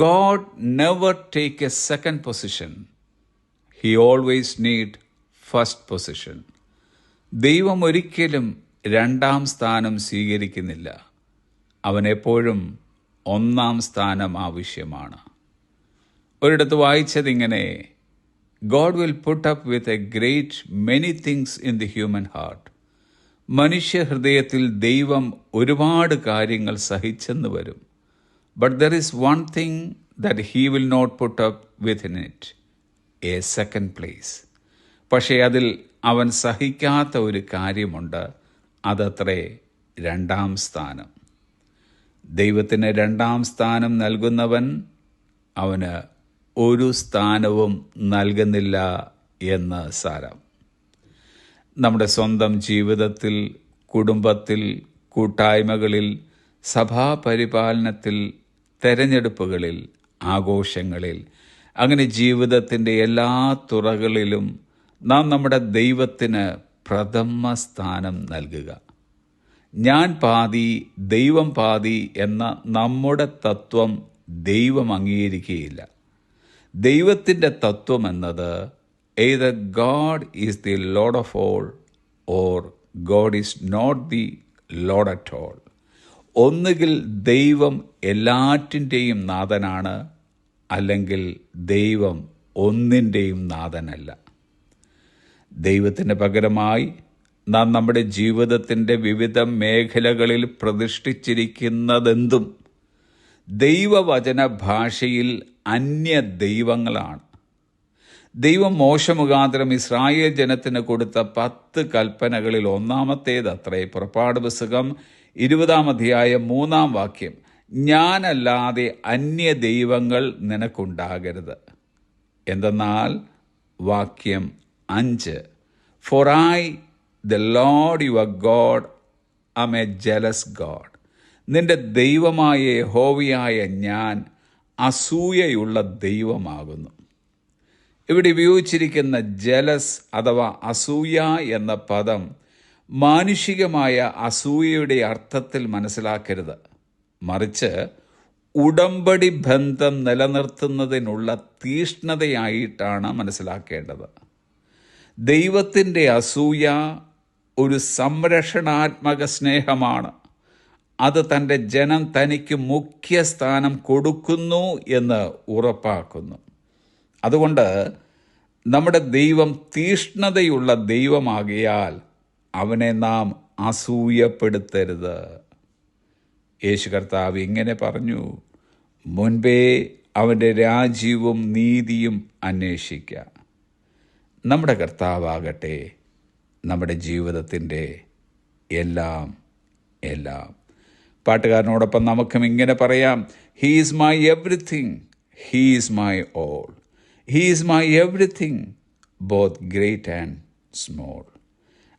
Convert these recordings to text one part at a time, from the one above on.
God never take a second position. He always need first position. ദൈവം ഒരിക്കലും രണ്ടാം സ്ഥാനം സ്വീകരിക്കുന്നില്ല. അവനെപ്പോഴും ഒന്നാം സ്ഥാനം ആവശ്യമാണ്. ഒരിടത്ത് വായിച്ചതിങ്ങനെ, God will put up with a great many things in the human heart. മനുഷ്യഹൃദയത്തിൽ ദൈവം ഒരുപാട് കാര്യങ്ങൾ സഹിച്ചെന്ന് വരും. But there is one thing that he will not put up within it, a second place. പക്ഷേ അതിൽ അവൻ സഹിക്കാത്ത ഒരു കാര്യമുണ്ട്, അതത്രേ രണ്ടാം സ്ഥാനം. ദൈവത്തിന് രണ്ടാം സ്ഥാനം നൽകുന്നവൻ അവന് ഒരു സ്ഥാനവും നൽകുന്നില്ല എന്ന് സാരം. നമ്മുടെ സ്വന്തം ജീവിതത്തിൽ, കുടുംബത്തിൽ, കൂട്ടായ്മകളിൽ, സഭാപരിപാലനത്തിൽ, തെരഞ്ഞെടുപ്പുകളിൽ, ആഘോഷങ്ങളിൽ, അങ്ങനെ ജീവിതത്തിൻ്റെ എല്ലാ തുറകളിലും നാം നമ്മുടെ ദൈവത്തിന് പ്രഥമ സ്ഥാനം നൽകുക. ഞാൻ പാതി ദൈവം പാതി എന്ന നമ്മുടെ തത്വം ദൈവം അംഗീകരിക്കുകയില്ല. ദൈവത്തിൻ്റെ തത്വം എന്നത് either God is the Lord of all or God is not the Lord at all. ഒന്നുകിൽ ദൈവം എല്ലാറ്റിൻ്റെയും നാഥനാണ്, അല്ലെങ്കിൽ ദൈവം ഒന്നിൻ്റെയും നാഥനല്ല. ദൈവത്തിന് പകരമായി നാം നമ്മുടെ ജീവിതത്തിൻ്റെ വിവിധ മേഖലകളിൽ പ്രതിഷ്ഠിച്ചിരിക്കുന്നതെന്തും ദൈവവചന ഭാഷയിൽ അന്യ ദൈവങ്ങളാണ്. ദൈവം മോശ മുഖാന്തരം ഇസ്രായേൽ ജനത്തിന് കൊടുത്ത 10 കൽപ്പനകളിൽ ഒന്നാമത്തേതത്രേ പുറപ്പാട് പുസ്തകം 20-ാം അധ്യായം 3-ാം വാക്യം, ഞാനല്ലാതെ അന്യ ദൈവങ്ങൾ നിനക്കുണ്ടാകരുത്. എന്തെന്നാൽ വാക്യം 5, For I, the Lord your God, am a jealous God. നിന്റെ ദൈവമായ യഹോവയായ ഞാൻ അസൂയയുള്ള ദൈവമാകുന്നു. ഇവിടെ ഉപയോഗിച്ചിരിക്കുന്ന ജലസ് അഥവാ അസൂയ എന്ന പദം മാനുഷികമായ അസൂയയുടെ അർത്ഥത്തിൽ മനസ്സിലാക്കരുത്. മറിച്ച് ഉടമ്പടി ബന്ധം നിലനിർത്തുന്നതിനുള്ള തീഷ്ണതയായിട്ടാണ് മനസ്സിലാക്കേണ്ടത്. ദൈവത്തിൻ്റെ അസൂയ ഒരു സംരക്ഷണാത്മക സ്നേഹമാണ്. അത് തൻ്റെ ജനം തനിക്ക് മുഖ്യസ്ഥാനം കൊടുക്കുന്നു എന്ന് ഉറപ്പാക്കുന്നു. അതുകൊണ്ട് നമ്മുടെ ദൈവം തീഷ്ണതയുള്ള ദൈവമാകിയാൽ അവനെ നാം അസൂയപ്പെടുത്തരുത്. യേശു കർത്താവ് ഇങ്ങനെ പറഞ്ഞു, മുൻപേ അവൻ്റെ രാജ്യവും നീതിയും അന്വേഷിക്കുക. നമ്മുടെ കർത്താവാകട്ടെ നമ്മുടെ ജീവിതത്തിൻ്റെ എല്ലാം എല്ലാം. പാട്ടുകാരനോടൊപ്പം നമുക്കും ഇങ്ങനെ പറയാം, he is my everything, he is my all, he is my everything, both great and small.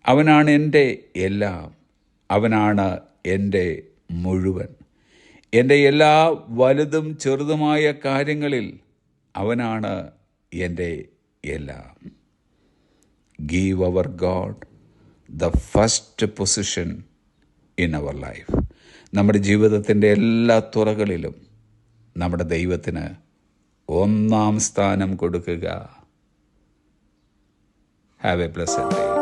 അവനാണ് എൻ്റെ എല്ലാം, അവനാണ് എൻ്റെ മുഴുവൻ. എൻ്റെ എല്ലാ വലുതും ചെറുതുമായ കാര്യങ്ങളിൽ അവനാണ് എൻ്റെ എല്ലാം. Give our God the first position in our life. നമ്മുടെ ജീവിതത്തിൻ്റെ എല്ലാ തുറകളിലും നമ്മുടെ ദൈവത്തിന് ഒന്നാം സ്ഥാനം കൊടുക്കുക. Have a blessed day.